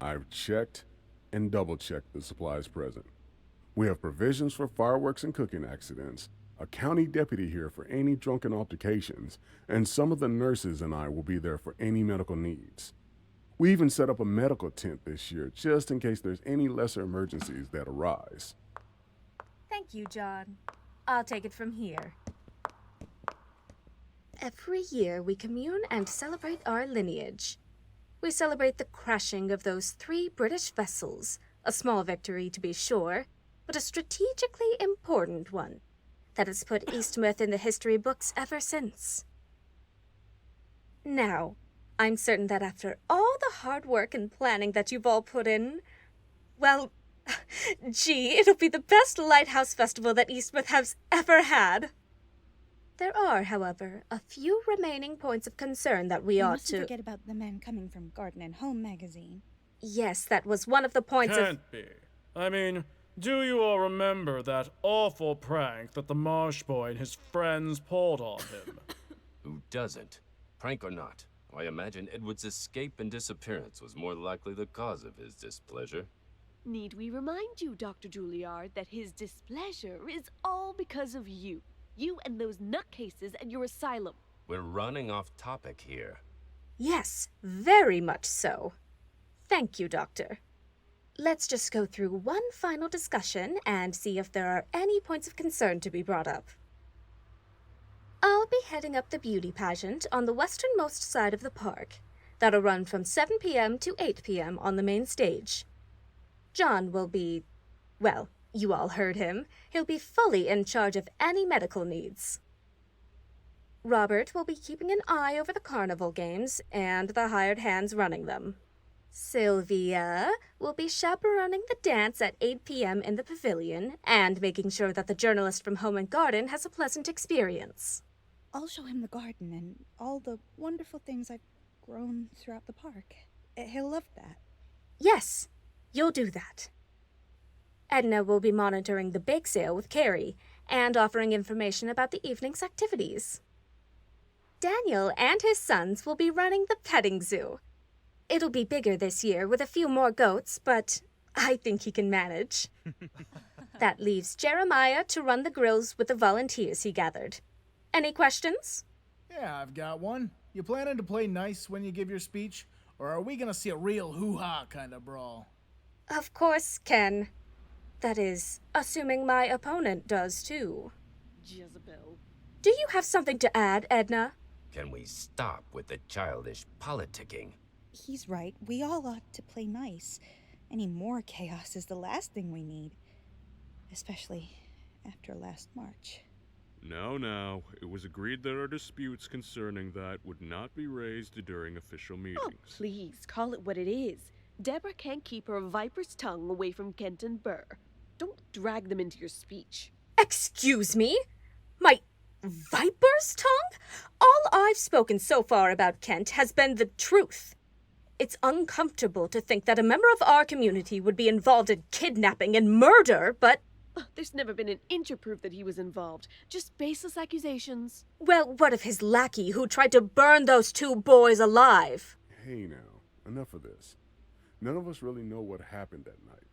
I've checked and double-checked the supplies present. We have provisions for fireworks and cooking accidents, a county deputy here for any drunken altercations, and some of the nurses and I will be there for any medical needs. We even set up a medical tent this year just in case there's any lesser emergencies that arise. Thank you, John. I'll take it from here. Every year we commune and celebrate our lineage. We celebrate the crashing of those 3 British vessels, a small victory to be sure, but a strategically important one that has put Eastmouth in the history books ever since. Now, I'm certain that after all the hard work and planning that you've all put in, well, gee, it'll be the best Lighthouse Festival that Eastmouth has ever had. There are, however, a few remaining points of concern that we ought to... mustn't forget about the man coming from Garden and Home magazine. Yes, that was one of the points of... Can't be. I mean, do you all remember that awful prank that the Marsh Boy and his friends pulled on him? Who doesn't? Prank or not, I imagine Edward's escape and disappearance was more likely the cause of his displeasure. Need we remind you, Dr. Juilliard, that his displeasure is all because of you? You and those nutcases at your asylum. We're running off topic here. Yes, very much so. Thank you, Doctor. Let's just go through one final discussion and see if there are any points of concern to be brought up. I'll be heading up the beauty pageant on the westernmost side of the park. That'll run from 7 p.m. to 8 p.m. on the main stage. John will be, well, you all heard him. He'll be fully in charge of any medical needs. Robert will be keeping an eye over the carnival games and the hired hands running them. Sylvia will be chaperoning the dance at 8 p.m. in the pavilion and making sure that the journalist from Home and Garden has a pleasant experience. I'll show him the garden and all the wonderful things I've grown throughout the park. He'll love that. Yes, you'll do that. Edna will be monitoring the bake sale with Carrie and offering information about the evening's activities. Daniel and his sons will be running the petting zoo. It'll be bigger this year with a few more goats, but I think he can manage. That leaves Jeremiah to run the grills with the volunteers he gathered. Any questions? Yeah, I've got one. You planning to play nice when you give your speech? Or are we gonna see a real hoo-ha kind of brawl? Of course, Ken. That is, assuming my opponent does too. Jezebel. Do you have something to add, Edna? Can we stop with the childish politicking? He's right. We all ought to play nice. Any more chaos is the last thing we need. Especially after last March. Now, it was agreed that our disputes concerning that would not be raised during official meetings. Oh, please, call it what it is. Deborah can't keep her viper's tongue away from Kent and Burr. Don't drag them into your speech. Excuse me? My viper's tongue? All I've spoken so far about Kent has been the truth. It's uncomfortable to think that a member of our community would be involved in kidnapping and murder, but... There's never been an inch of proof that he was involved. Just baseless accusations. Well, what of his lackey who tried to burn those 2 boys alive? Hey now, enough of this. None of us really know what happened that night.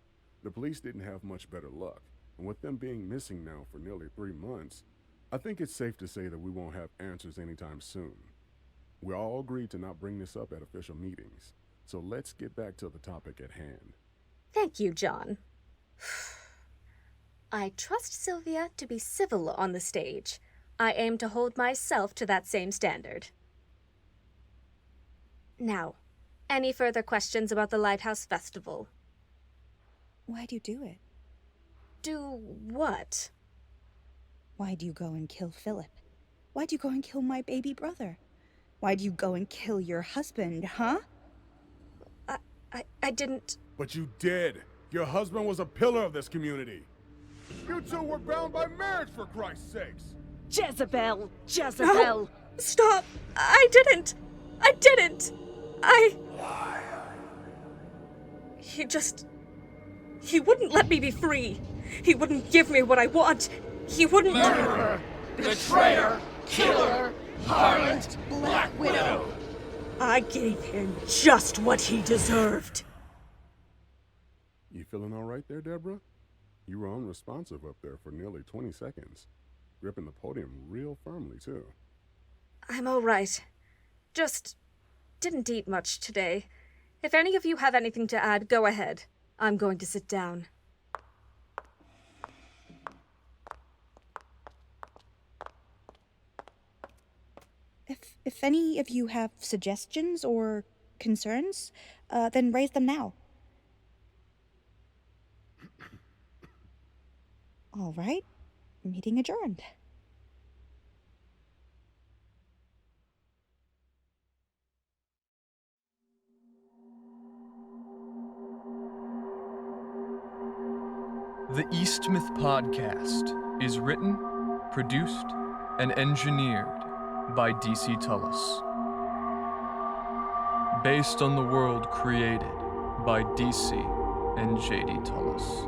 The police didn't have much better luck, and with them being missing now for nearly 3 months, I think it's safe to say that we won't have answers anytime soon. We all agreed to not bring this up at official meetings, so let's get back to the topic at hand. Thank you, John. I trust Sylvia to be civil on the stage. I aim to hold myself to that same standard. Now, any further questions about the Lighthouse Festival? Why do you do it? Do what? Why do you go and kill Philip? Why do you go and kill my baby brother? Why do you go and kill your husband, huh? I didn't... But you did! Your husband was a pillar of this community! You two were bound by marriage, for Christ's sakes! Jezebel! Jezebel! No! Stop! I didn't! He wouldn't let me be free. He wouldn't give me what I want. He wouldn't... Murderer! Betrayer! Killer! Harlot! Black Widow! I gave him just what he deserved. You feeling all right there, Deborah? You were unresponsive up there for nearly 20 seconds, gripping the podium real firmly, too. I'm all right. Just didn't eat much today. If any of you have anything to add, go ahead. I'm going to sit down. If any of you have suggestions or concerns, then raise them now. All right. Meeting adjourned. The Eastmouth podcast is written, produced, and engineered by DC Tullis. Based on the world created by DC and JD Tullis.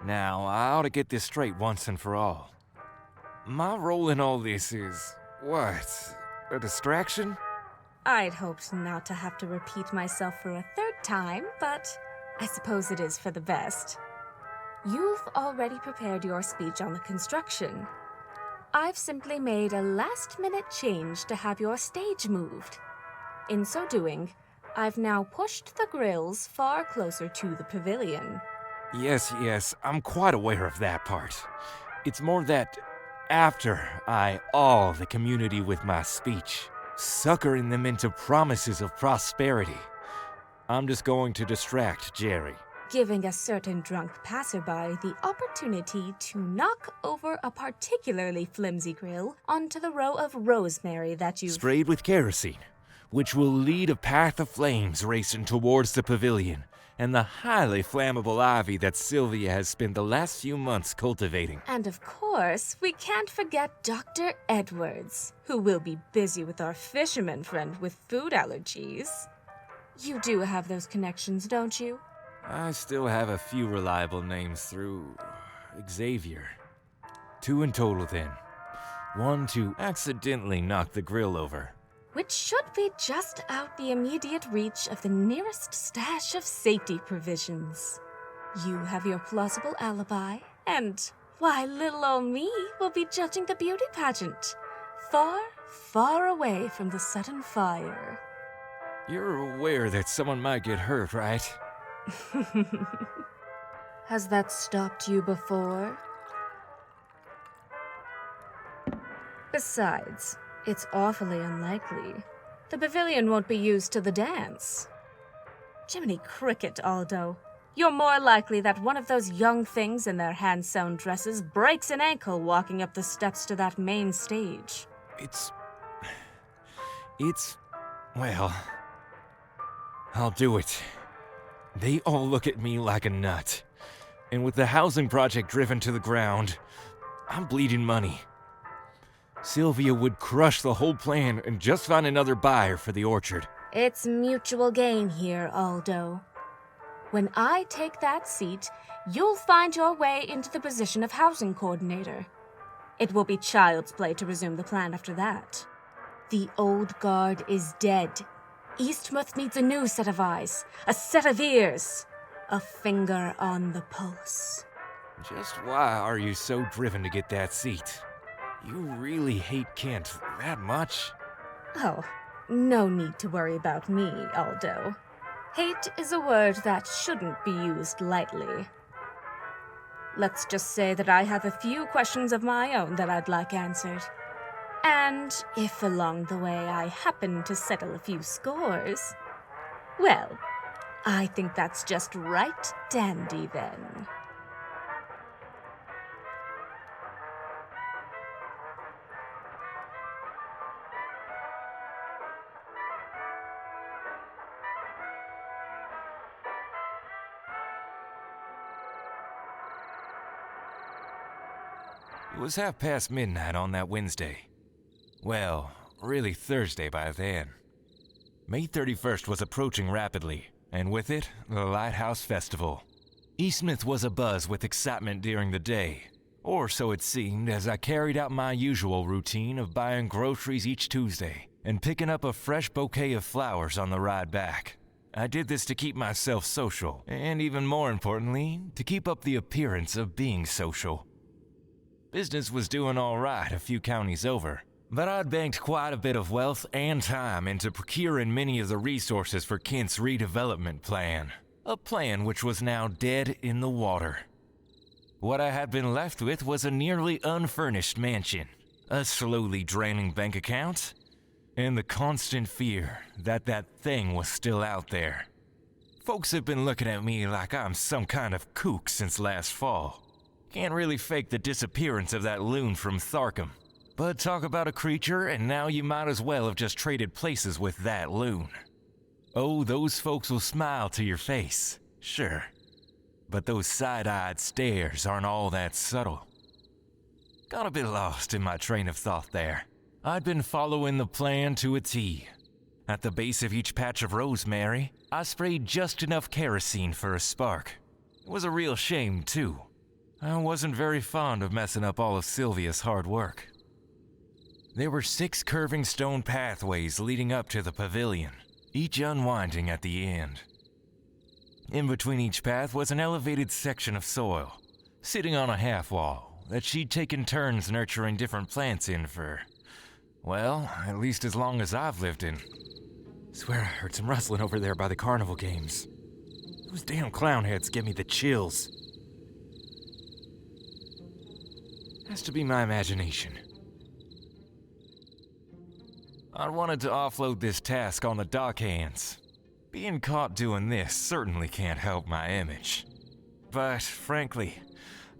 Now, I ought to get this straight once and for all. My role in all this is, what, a distraction? I'd hoped not to have to repeat myself for a third time, but I suppose it is for the best. You've already prepared your speech on the construction. I've simply made a last-minute change to have your stage moved. In so doing, I've now pushed the grills far closer to the pavilion. Yes, I'm quite aware of that part. It's more that after I awe the community with my speech, suckering them into promises of prosperity, I'm just going to distract Jerry. Giving a certain drunk passerby the opportunity to knock over a particularly flimsy grill onto the row of rosemary that you've sprayed with kerosene, which will lead a path of flames racing towards the pavilion and the highly flammable ivy that Sylvia has spent the last few months cultivating. And of course, we can't forget Dr. Edwards, who will be busy with our fisherman friend with food allergies. You do have those connections, don't you? I still have a few reliable names through Xavier. 2 in total then. 1 to accidentally knock the grill over, which should be just out the immediate reach of the nearest stash of safety provisions. You have your plausible alibi, and why, little old me will be judging the beauty pageant, far, far away from the sudden fire. You're aware that someone might get hurt, right? Has that stopped you before? Besides, it's awfully unlikely. The pavilion won't be used to the dance. Jiminy Cricket, Aldo. You're more likely that one of those young things in their hand-sewn dresses breaks an ankle walking up the steps to that main stage. Well, I'll do it. They all look at me like a nut. And with the housing project driven to the ground, I'm bleeding money. Sylvia would crush the whole plan and just find another buyer for the orchard. It's mutual gain here, Aldo. When I take that seat, you'll find your way into the position of housing coordinator. It will be child's play to resume the plan after that. The old guard is dead. Eastmouth needs a new set of eyes, a set of ears, a finger on the pulse. Just why are you so driven to get that seat? You really hate Kent that much? Oh, no need to worry about me, Aldo. Hate is a word that shouldn't be used lightly. Let's just say that I have a few questions of my own that I'd like answered. And if along the way I happen to settle a few scores, well, I think that's just right dandy then. It was midnight on that Wednesday. Well, really Thursday by then. May 31st was approaching rapidly, and with it, the Lighthouse Festival. Eastmouth was abuzz with excitement during the day, or so it seemed as I carried out my usual routine of buying groceries each Tuesday and picking up a fresh bouquet of flowers on the ride back. I did this to keep myself social, and even more importantly, to keep up the appearance of being social. Business was doing all right a few counties over, but I'd banked quite a bit of wealth and time into procuring many of the resources for Kent's redevelopment plan, a plan which was now dead in the water. What I had been left with was a nearly unfurnished mansion, a slowly draining bank account, and the constant fear that that thing was still out there. Folks have been looking at me like I'm some kind of kook since last fall. Can't really fake the disappearance of that loon from Tharkum. But talk about a creature, and now you might as well have just traded places with that loon. Oh, those folks will smile to your face, sure. But those side-eyed stares aren't all that subtle. Got a bit lost in my train of thought there. I'd been following the plan to a T. At the base of each patch of rosemary, I sprayed just enough kerosene for a spark. It was a real shame, too. I wasn't very fond of messing up all of Sylvia's hard work. There were 6 curving stone pathways leading up to the pavilion, each unwinding at the end. In between each path was an elevated section of soil, sitting on a half wall that she'd taken turns nurturing different plants in for, well, at least as long as I've lived in. Swear I heard some rustling over there by the carnival games. Those damn clown heads give me the chills. Has to be my imagination. I wanted to offload this task on the dockhands. Being caught doing this certainly can't help my image. But frankly,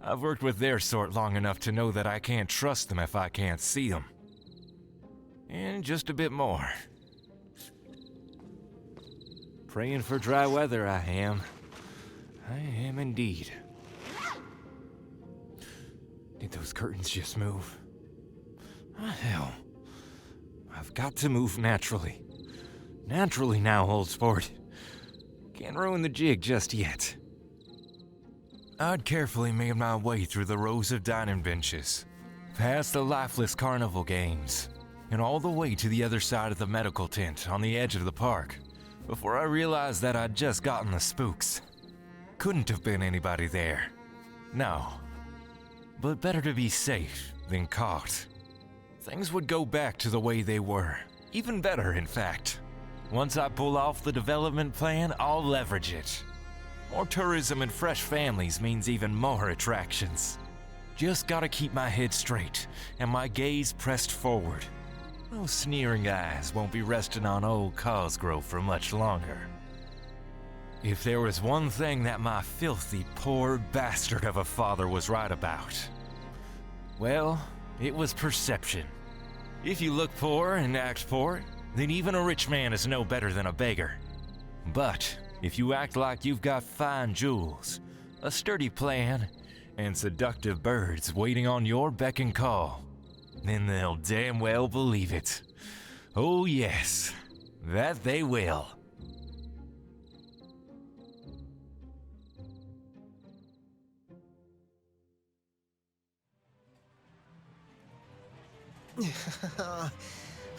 I've worked with their sort long enough to know that I can't trust them if I can't see them. And just a bit more. Praying for dry weather, I am. I am indeed. Did those curtains just move? Ah, hell. I've got to move naturally. Naturally now, old sport. Can't ruin the jig just yet. I'd carefully made my way through the rows of dining benches, past the lifeless carnival games, and all the way to the other side of the medical tent on the edge of the park, before I realized that I'd just gotten the spooks. Couldn't have been anybody there. No. But better to be safe than caught. Things would go back to the way they were. Even better, in fact. Once I pull off the development plan, I'll leverage it. More tourism and fresh families means even more attractions. Just gotta keep my head straight and my gaze pressed forward. Those sneering eyes won't be resting on old Cosgrove for much longer. If there was one thing that my filthy, poor bastard of a father was right about, well, it was perception. If you look poor and act poor, then even a rich man is no better than a beggar. But if you act like you've got fine jewels, a sturdy plan, and seductive birds waiting on your beck and call, then they'll damn well believe it. Oh yes, that they will.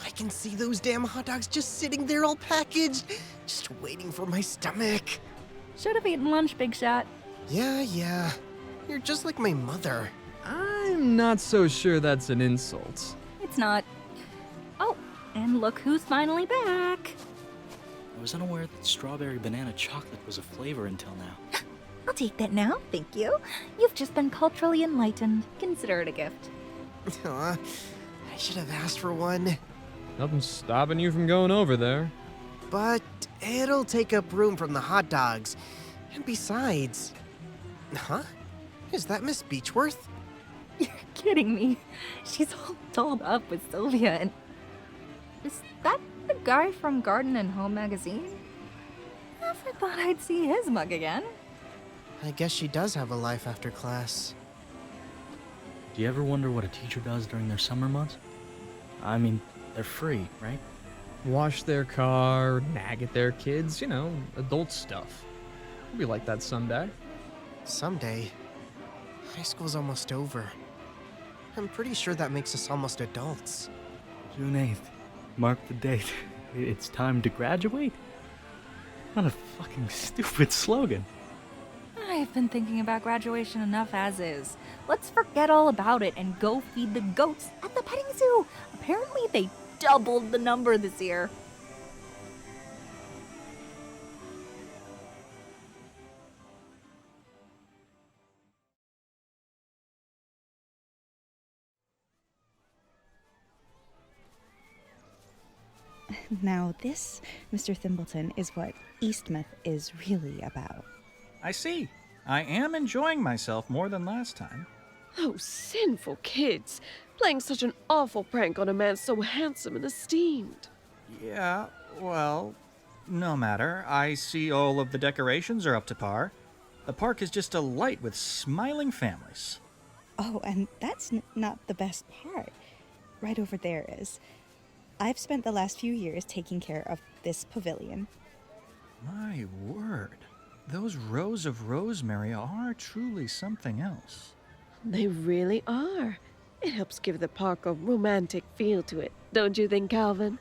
I can see those damn hot dogs just sitting there all packaged, just waiting for my stomach. Should have eaten lunch, Big Shot. Yeah. You're just like my mother. I'm not so sure that's an insult. It's not. Oh, and look who's finally back. I was unaware that strawberry banana chocolate was a flavor until now. I'll take that now, thank you. You've just been culturally enlightened. Consider it a gift. Aw, I should have asked for one. Nothing's stopping you from going over there. But it'll take up room from the hot dogs. And besides... Huh? Is that Miss Beechworth? You're kidding me. She's all dolled up with Sylvia and... Is that the guy from Garden and Home magazine? Never thought I'd see his mug again. I guess she does have a life after class. Do you ever wonder what a teacher does during their summer months? I mean, they're free, right? Wash their car, nag at their kids, adult stuff. It'll be like that someday. Someday, high school's almost over. I'm pretty sure that makes us almost adults. June 8th. Mark the date. It's time to graduate? What a fucking stupid slogan. I've been thinking about graduation enough as is. Let's forget all about it and go feed the goats at the petting zoo. Apparently they doubled the number this year. Now this, Mr. Thimbleton, is what Eastmouth is really about. I see. I am enjoying myself more than last time. Oh, sinful kids, playing such an awful prank on a man so handsome and esteemed. Yeah, well, no matter. I see all of the decorations are up to par. The park is just alight with smiling families. Oh, and that's not the best part. Right over there is. I've spent the last few years taking care of this pavilion. My word. Those rows of rosemary are truly something else. They really are. It helps give the park a romantic feel to it, don't you think, Calvin?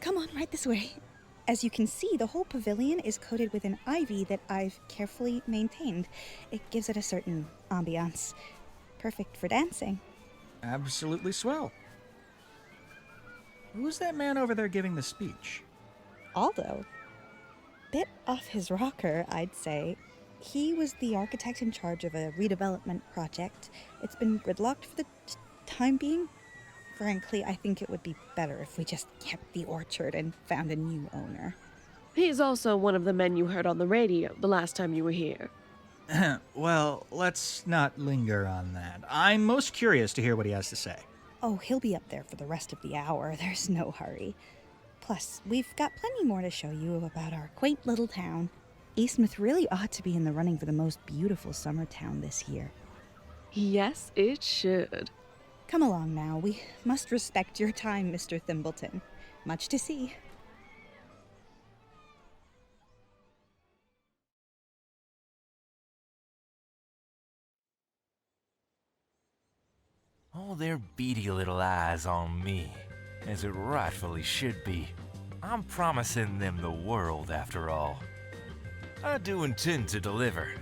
Come on, right this way. As you can see, the whole pavilion is coated with an ivy that I've carefully maintained. It gives it a certain ambiance. Perfect for dancing. Absolutely swell. Who's that man over there giving the speech? Aldo. Bit off his rocker, I'd say. He was the architect in charge of a redevelopment project. It's been gridlocked for the time being. Frankly, I think it would be better if we just kept the orchard and found a new owner. He's also one of the men you heard on the radio the last time you were here. Well, let's not linger on that. I'm most curious to hear what he has to say. Oh, he'll be up there for the rest of the hour. There's no hurry. Plus, we've got plenty more to show you about our quaint little town. Eastmouth really ought to be in the running for the most beautiful summer town this year. Yes, it should. Come along now. We must respect your time, Mr. Thimbleton. Much to see. All their beady little eyes on me, as it rightfully should be. I'm promising them the world, after all. I do intend to deliver.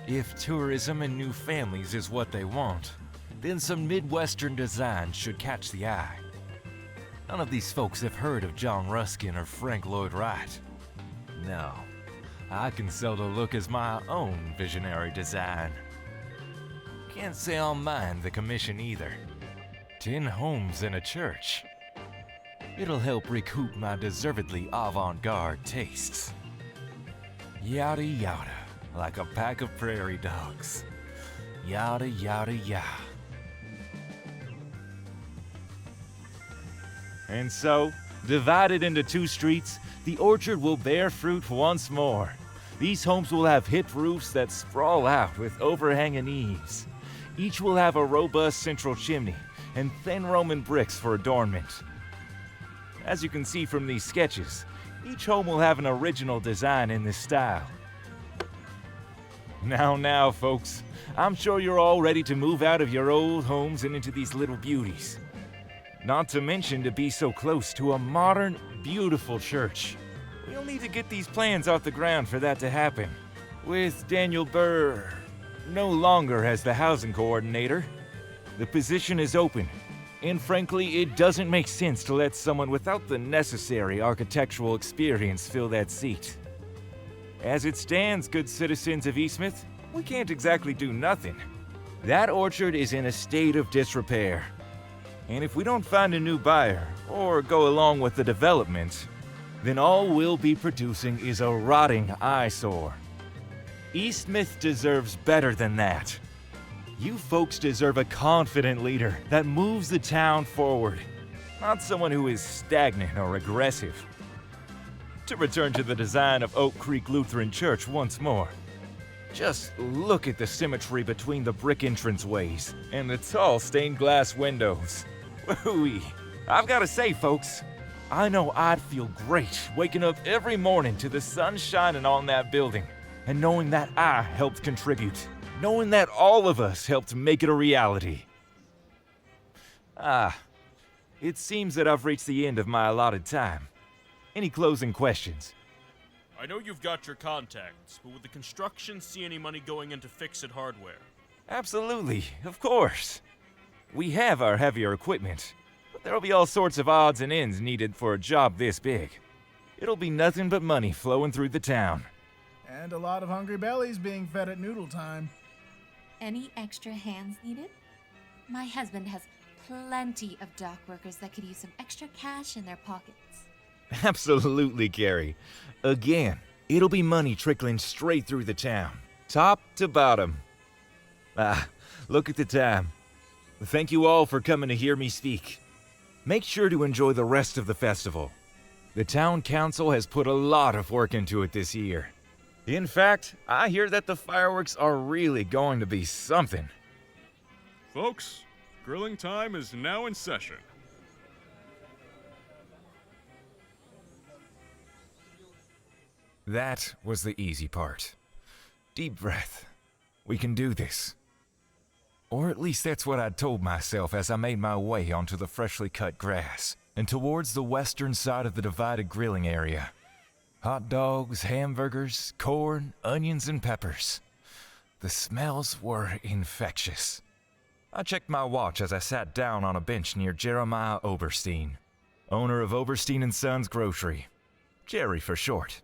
If tourism and new families is what they want, then some Midwestern design should catch the eye. None of these folks have heard of John Ruskin or Frank Lloyd Wright. No, I can sell the look as my own visionary design. Can't say I'll mind the commission either. 10 homes and a church. It'll help recoup my deservedly avant-garde tastes. Yada yada, like a pack of prairie dogs. Yada yada yada. And so, divided into 2 streets, the orchard will bear fruit once more. These homes will have hip roofs that sprawl out with overhanging eaves. Each will have a robust central chimney and thin Roman bricks for adornment. As you can see from these sketches, each home will have an original design in this style. Now, folks, I'm sure you're all ready to move out of your old homes and into these little beauties. Not to mention to be so close to a modern, beautiful church. We'll need to get these plans off the ground for that to happen. With Daniel Burr no longer as the housing coordinator, the position is open, and frankly, it doesn't make sense to let someone without the necessary architectural experience fill that seat. As it stands, good citizens of Eastmouth, we can't exactly do nothing. That orchard is in a state of disrepair, and if we don't find a new buyer or go along with the development, then all we'll be producing is a rotting eyesore. Eastmouth deserves better than that. You folks deserve a confident leader that moves the town forward, not someone who is stagnant or aggressive. To return to the design of Oak Creek Lutheran Church once more, just look at the symmetry between the brick entranceways and the tall stained glass windows. Woo-wee. I've got to say, folks, I know I'd feel great waking up every morning to the sun shining on that building. and knowing that I helped contribute, knowing that all of us helped make it a reality. It seems that I've reached the end of my allotted time. Any closing questions? I know you've got your contacts, but would the construction see any money going into fix-it hardware? Absolutely, of course. We have our heavier equipment, but there'll be all sorts of odds and ends needed for a job this big. It'll be nothing but money flowing through the town. And a lot of hungry bellies being fed at noodle time. Any extra hands needed? My husband has plenty of dock workers that could use some extra cash in their pockets. Absolutely, Carrie. Again, it'll be money trickling straight through the town, top to bottom. Look at the time. Thank you all for coming to hear me speak. Make sure to enjoy the rest of the festival. The town council has put a lot of work into it this year. In fact, I hear that the fireworks are really going to be something. Folks, grilling time is now in session. That was the easy part. Deep breath. We can do this. Or at least that's what I told myself as I made my way onto the freshly cut grass and towards the western side of the divided grilling area. Hot dogs, hamburgers, corn, onions, and peppers. The smells were infectious. I checked my watch as I sat down on a bench near Jeremiah Oberstein, owner of Oberstein & Sons Grocery. Jerry for short.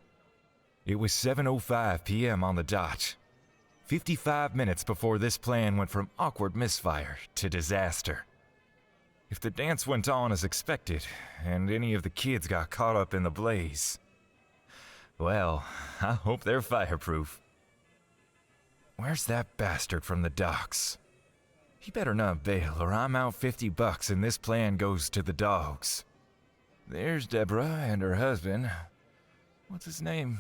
It was 7:05 p.m. on the dot. 55 minutes before this plan went from awkward misfire to disaster. If the dance went on as expected, and any of the kids got caught up in the blaze, well, I hope they're fireproof. Where's that bastard from the docks? He better not bail, or I'm out $50 and this plan goes to the dogs. There's Deborah and her husband. What's his name?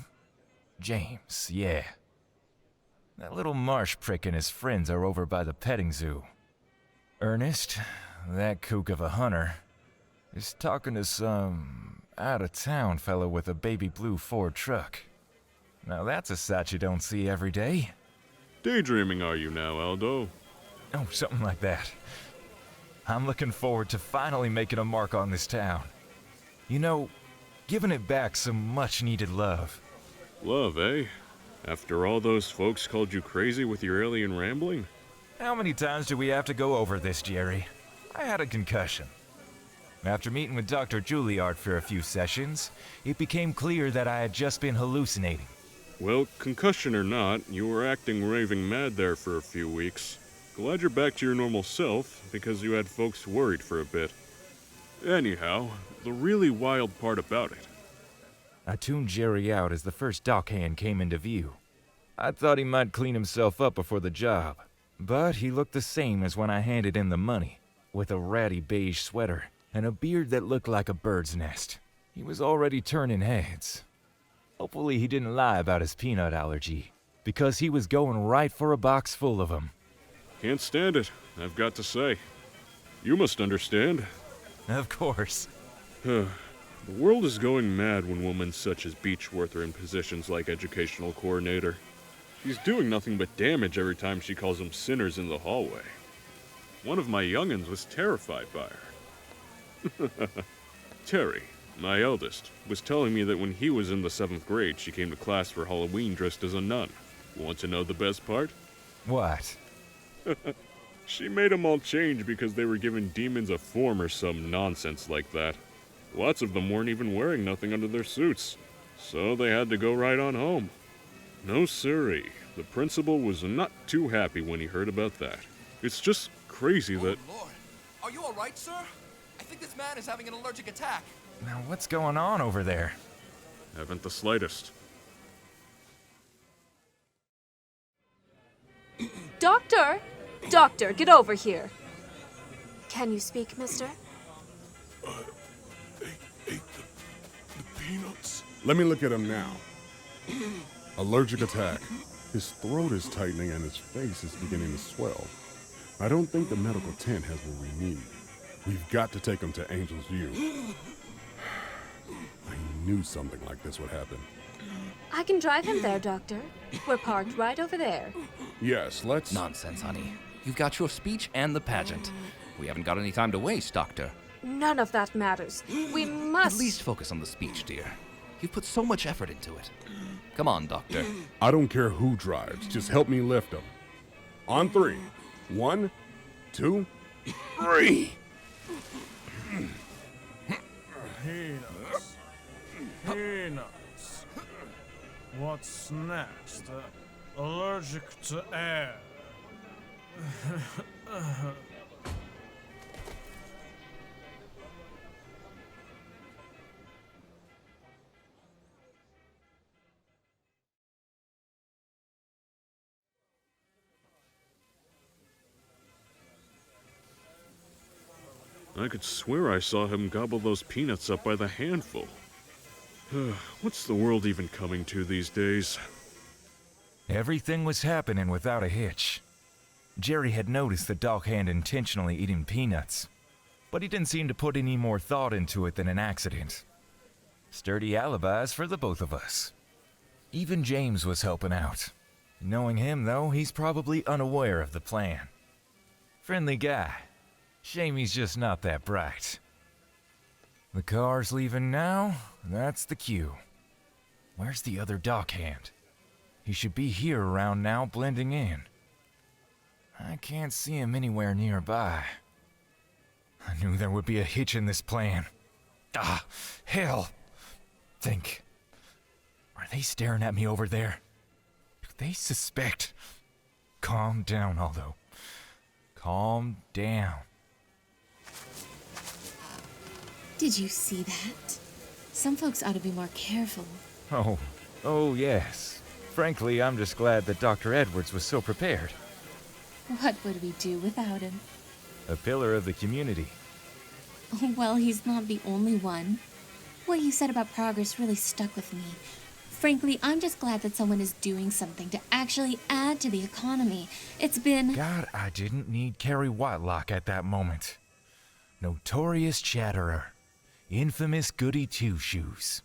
James, yeah. That little marsh prick and his friends are over by the petting zoo. Ernest, that kook of a hunter, is talking to some out-of-town fellow with a baby blue Ford truck. Now that's a sight you don't see every day. Daydreaming are you now, Aldo? Oh, something like that. I'm looking forward to finally making a mark on this town. You know, giving it back some much-needed love. Love, eh? After all those folks called you crazy with your alien rambling? How many times do we have to go over this, Jerry? I had a concussion. After meeting with Dr. Juilliard for a few sessions, it became clear that I had just been hallucinating. Well, concussion or not, you were acting raving mad there for a few weeks. Glad you're back to your normal self, because you had folks worried for a bit. Anyhow, the really wild part about it. I tuned Jerry out as the first dockhand came into view. I thought he might clean himself up before the job, but he looked the same as when I handed in the money, with a ratty beige sweater and a beard that looked like a bird's nest. He was already turning heads. Hopefully he didn't lie about his peanut allergy, because he was going right for a box full of them. Can't stand it, I've got to say. You must understand. Of course. The world is going mad when women such as Beechworth are in positions like educational coordinator. She's doing nothing but damage every time she calls them sinners in the hallway. One of my young'uns was terrified by her. Terry, my eldest, was telling me that when he was in the 7th grade, she came to class for Halloween dressed as a nun. Want to know the best part? What? She made them all change because they were giving demons a form or some nonsense like that. Lots of them weren't even wearing nothing under their suits, so they had to go right on home. No siree, the principal was not too happy when he heard about that. It's just crazy that... Oh, Lord. Are you alright, sir? I think this man is having an allergic attack. Now what's going on over there? Haven't the slightest. Doctor! Doctor, get over here. Can you speak, mister? Ate the peanuts. Let me look at him now. Allergic attack. His throat is tightening and his face is beginning to swell. I don't think the medical tent has what we need. We've got to take him to Angel's View. I knew something like this would happen. I can drive him there, Doctor. We're parked right over there. Yes, let's... Nonsense, honey. You've got your speech and the pageant. We haven't got any time to waste, Doctor. None of that matters. We must... At least focus on the speech, dear. You've put so much effort into it. Come on, Doctor. I don't care who drives. Just help me lift him. On 3. 1, 2, 3. Peanuts. What's next? Allergic to air. I could swear I saw him gobble those peanuts up by the handful. What's the world even coming to these days? Everything was happening without a hitch. Jerry had noticed the dockhand intentionally eating peanuts, but he didn't seem to put any more thought into it than an accident. Sturdy alibis for the both of us. Even James was helping out. Knowing him, though, he's probably unaware of the plan. Friendly guy. Shame he's just not that bright. The car's leaving now. That's the cue. Where's the other dockhand? He should be here around now, blending in. I can't see him anywhere nearby. I knew there would be a hitch in this plan. Ah, hell! Think. Are they staring at me over there? Do they suspect? Calm down, Aldo. Calm down. Did you see that? Some folks ought to be more careful. Oh yes. Frankly, I'm just glad that Dr. Edwards was so prepared. What would we do without him? A pillar of the community. Well, he's not the only one. What you said about progress really stuck with me. Frankly, I'm just glad that someone is doing something to actually add to the economy. It's been... God, I didn't need Carrie Whitelock at that moment. Notorious chatterer. Infamous goody two-shoes.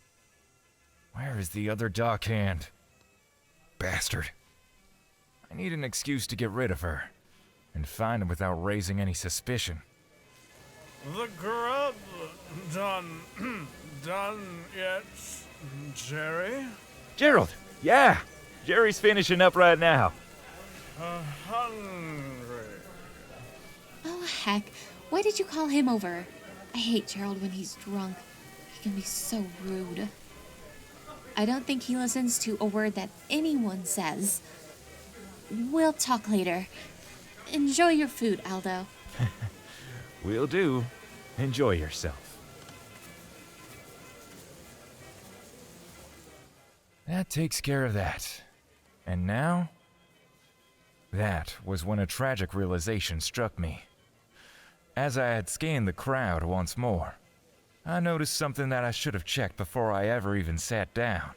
Where is the other dockhand? Bastard. I need an excuse to get rid of her, and find him without raising any suspicion. The grub done yet, Jerry? Gerald! Yeah! Jerry's finishing up right now. Hungry. Oh, heck. Why did you call him over? I hate Gerald when he's drunk. He can be so rude. I don't think he listens to a word that anyone says. We'll talk later. Enjoy your food, Aldo. Will do. Enjoy yourself. That takes care of that. And now? That was when a tragic realization struck me. As I had scanned the crowd once more, I noticed something that I should have checked before I ever even sat down.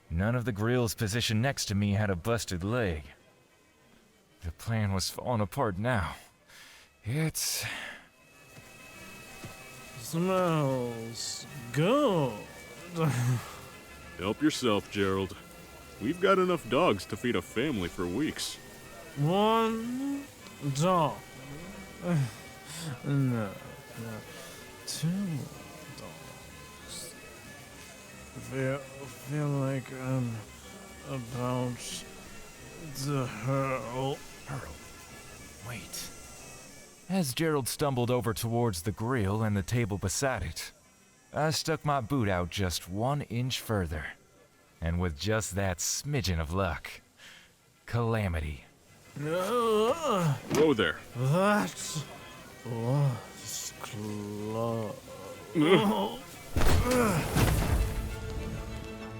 None of the grills positioned next to me had a busted leg. The plan was falling apart now. It's... Smells good. Help yourself, Gerald. We've got enough dogs to feed a family for weeks. One dog. No. 2 dogs. Feel like I'm about to hurl. Wait. As Gerald stumbled over towards the grill and the table beside it, I stuck my boot out just 1 inch further. And with just that smidgen of luck, calamity. Whoa there. That was close.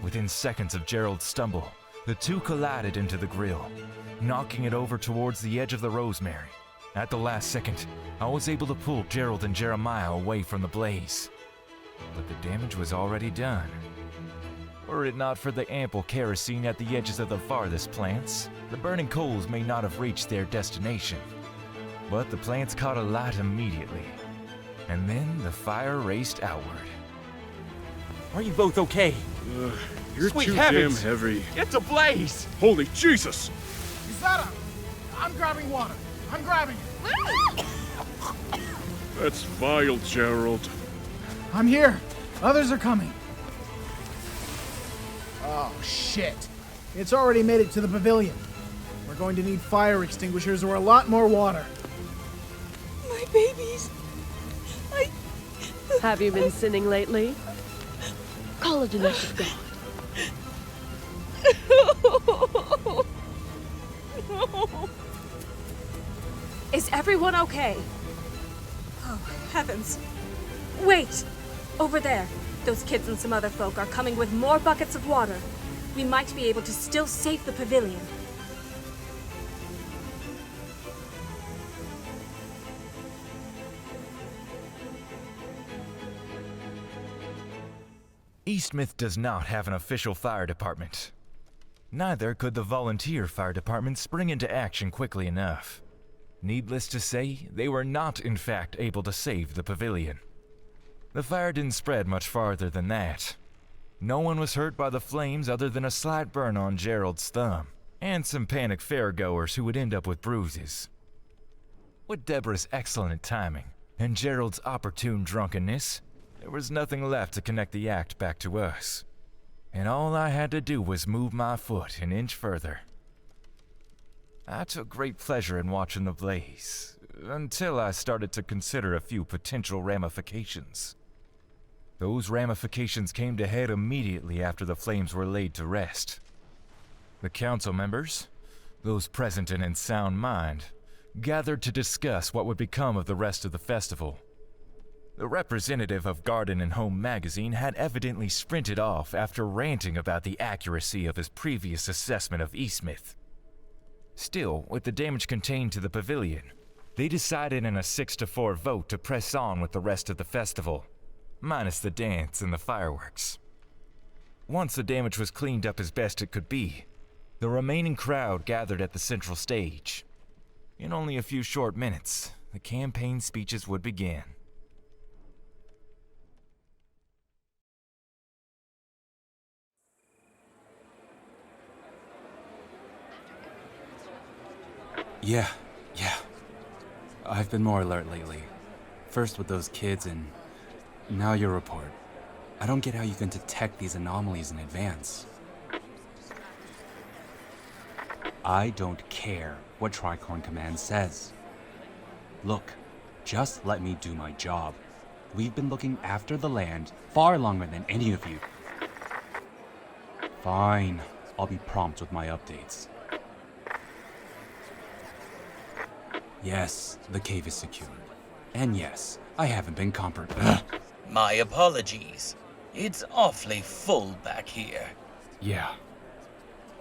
Within seconds of Gerald's stumble, the two collided into the grill, knocking it over towards the edge of the rosemary. At the last second, I was able to pull Gerald and Jeremiah away from the blaze. But the damage was already done. Were it not for the ample kerosene at the edges of the farthest plants, the burning coals may not have reached their destination. But the plants caught alight immediately, and then the fire raced outward. Are you both okay? You're Sweet too heavens. damn heavy. It's ablaze! Holy Jesus! Is that a... I'm grabbing water. I'm grabbing it. That's vile, Gerald. I'm here. Others are coming. Oh, shit. It's already made it to the pavilion. We're going to need fire extinguishers or a lot more water. My babies. Have you been sinning lately? Call it an act of God. Is everyone okay? Oh, heavens. Wait! Over there. Those kids and some other folk are coming with more buckets of water. We might be able to still save the pavilion. Eastmouth does not have an official fire department. Neither could the volunteer fire department spring into action quickly enough. Needless to say, they were not in fact able to save the pavilion. The fire didn't spread much farther than that. No one was hurt by the flames other than a slight burn on Gerald's thumb, and some panicked fairgoers who would end up with bruises. With Deborah's excellent timing and Gerald's opportune drunkenness, there was nothing left to connect the act back to us. And all I had to do was move my foot an inch further. I took great pleasure in watching the blaze, until I started to consider a few potential ramifications. Those ramifications came to head immediately after the flames were laid to rest. The council members, those present and in sound mind, gathered to discuss what would become of the rest of the festival. The representative of Garden and Home magazine had evidently sprinted off after ranting about the accuracy of his previous assessment of Eastmouth. Still, with the damage contained to the pavilion, they decided in a 6-4 vote to press on with the rest of the festival, minus the dance and the fireworks. Once the damage was cleaned up as best it could be, the remaining crowd gathered at the central stage. In only a few short minutes, the campaign speeches would begin. Yeah. I've been more alert lately. First with those kids and now your report. I don't get how you can detect these anomalies in advance. I don't care what Tricorn Command says. Look, just let me do my job. We've been looking after the land far longer than any of you. Fine, I'll be prompt with my updates. Yes, the cave is secured. And yes, I haven't been compromised. My apologies. It's awfully full back here. Yeah.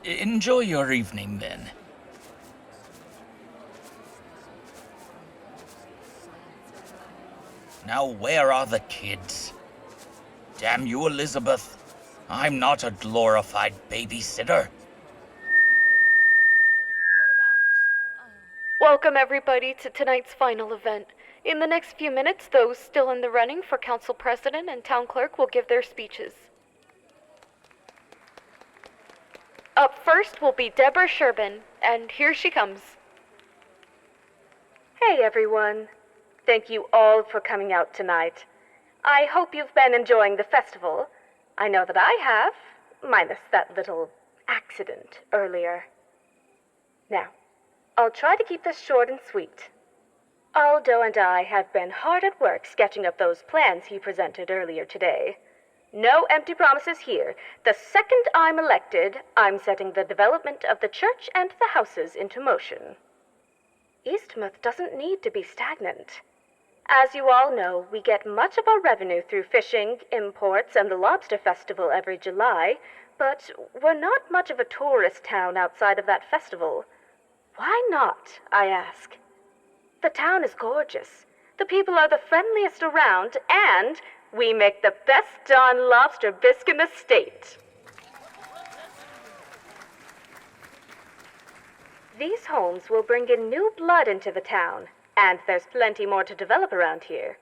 Enjoy your evening, then. Now, where are the kids? Damn you, Elizabeth. I'm not a glorified babysitter. Welcome, everybody, to tonight's final event. In the next few minutes, those still in the running for council president and town clerk will give their speeches. Up first will be Deborah Sherbin, and here she comes. Hey, everyone. Thank you all for coming out tonight. I hope you've been enjoying the festival. I know that I have, minus that little accident earlier. Now, I'll try to keep this short and sweet. Aldo and I have been hard at work sketching up those plans he presented earlier today. No empty promises here. The second I'm elected, I'm setting the development of the church and the houses into motion. Eastmouth doesn't need to be stagnant. As you all know, we get much of our revenue through fishing, imports, and the Lobster Festival every July, but we're not much of a tourist town outside of that festival. Why not, I ask? The town is gorgeous. The people are the friendliest around, and we make the best darn lobster bisque in the state. These homes will bring in new blood into the town, and there's plenty more to develop around here.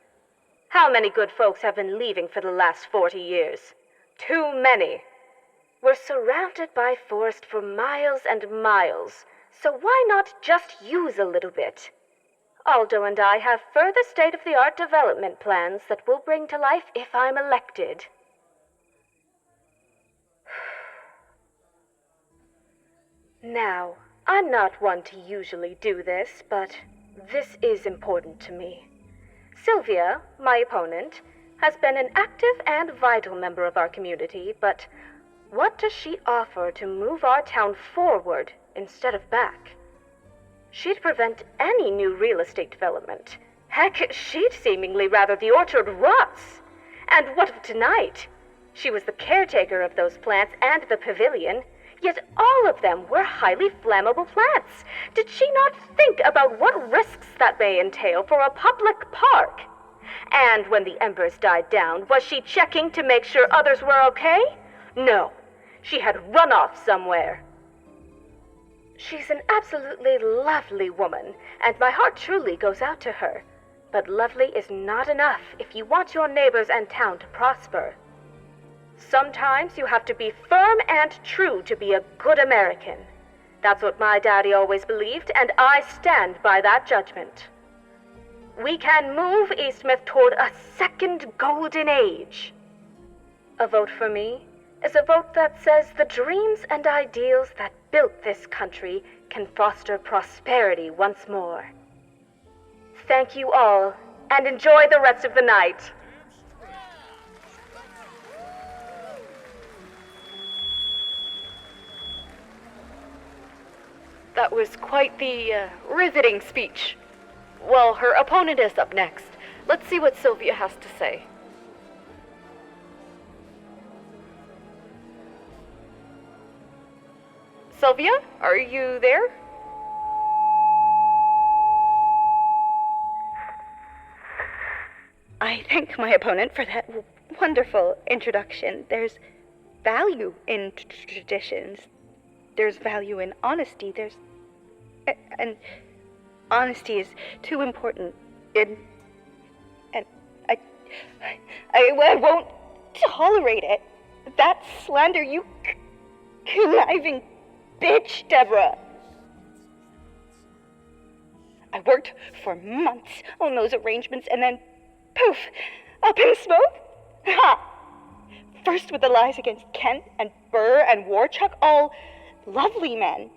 How many good folks have been leaving for the last 40 years? Too many. We're surrounded by forest for miles and miles, so why not just use a little bit? Aldo and I have further state-of-the-art development plans that we'll bring to life if I'm elected. Now, I'm not one to usually do this, but this is important to me. Sylvia, my opponent, has been an active and vital member of our community, but what does she offer to move our town forward instead of back? She'd prevent any new real estate development. Heck, she'd seemingly rather the orchard rots. And what of tonight? She was the caretaker of those plants and the pavilion, yet all of them were highly flammable plants. Did she not think about what risks that may entail for a public park? And when the embers died down, was she checking to make sure others were okay? No, she had run off somewhere. She's an absolutely lovely woman, and my heart truly goes out to her. But lovely is not enough if you want your neighbors and town to prosper. Sometimes you have to be firm and true to be a good American. That's what my daddy always believed, and I stand by that judgment. We can move Eastmouth toward a second golden age. A vote for me is a vote that says the dreams and ideals that built this country can foster prosperity once more. Thank you all, and enjoy the rest of the night. That was quite the riveting speech. Well, her opponent is up next. Let's see what Sylvia has to say. Sylvia, are you there? I thank my opponent for that wonderful introduction. There's value in traditions. There's value in honesty. And honesty is too important. And I won't tolerate it. That slander, you conniving bitch, Deborah. I worked for months on those arrangements, and then poof, up in smoke. Ha! First with the lies against Kent and Burr and Warchuck, all lovely men.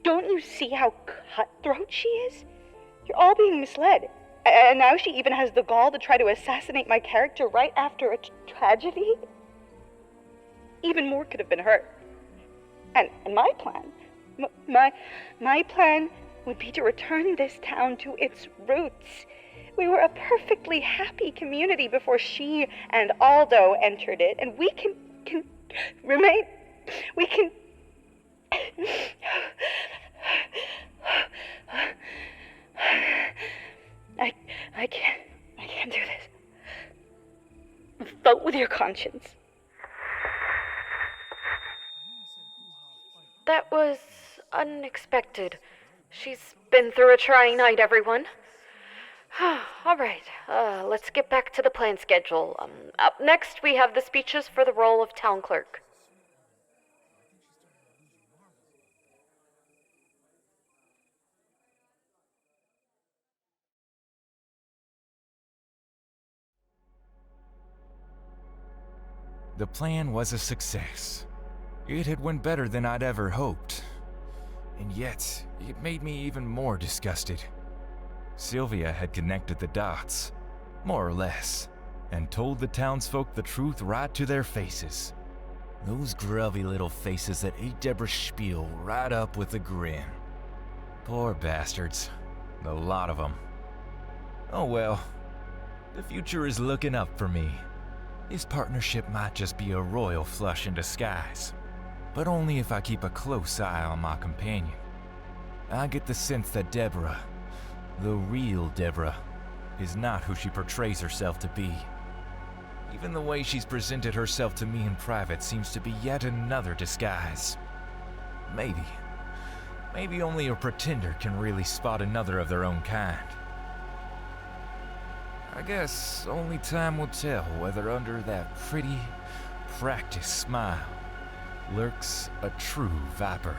Don't you see how cutthroat she is? You're all being misled. And now she even has the gall to try to assassinate my character right after a tragedy? Even more could have been hurt. And my plan, my plan would be to return this town to its roots. We were a perfectly happy community before she and Aldo entered it, and we can remain, we can... I can't do this. Vote with your conscience. That was unexpected. She's been through a trying night, everyone. All right, let's get back to the plan schedule. Up next, we have the speeches for the role of town clerk. The plan was a success. It had went better than I'd ever hoped. And yet, it made me even more disgusted. Sylvia had connected the dots, more or less, and told the townsfolk the truth right to their faces. Those grubby little faces that ate Deborah's spiel right up with a grin. Poor bastards. The lot of them. Oh well. The future is looking up for me. This partnership might just be a royal flush in disguise, but only if I keep a close eye on my companion. I get the sense that Deborah, the real Deborah, is not who she portrays herself to be. Even the way she's presented herself to me in private seems to be yet another disguise. Maybe only a pretender can really spot another of their own kind. I guess only time will tell whether under that pretty, practiced smile, lurks a true vapor.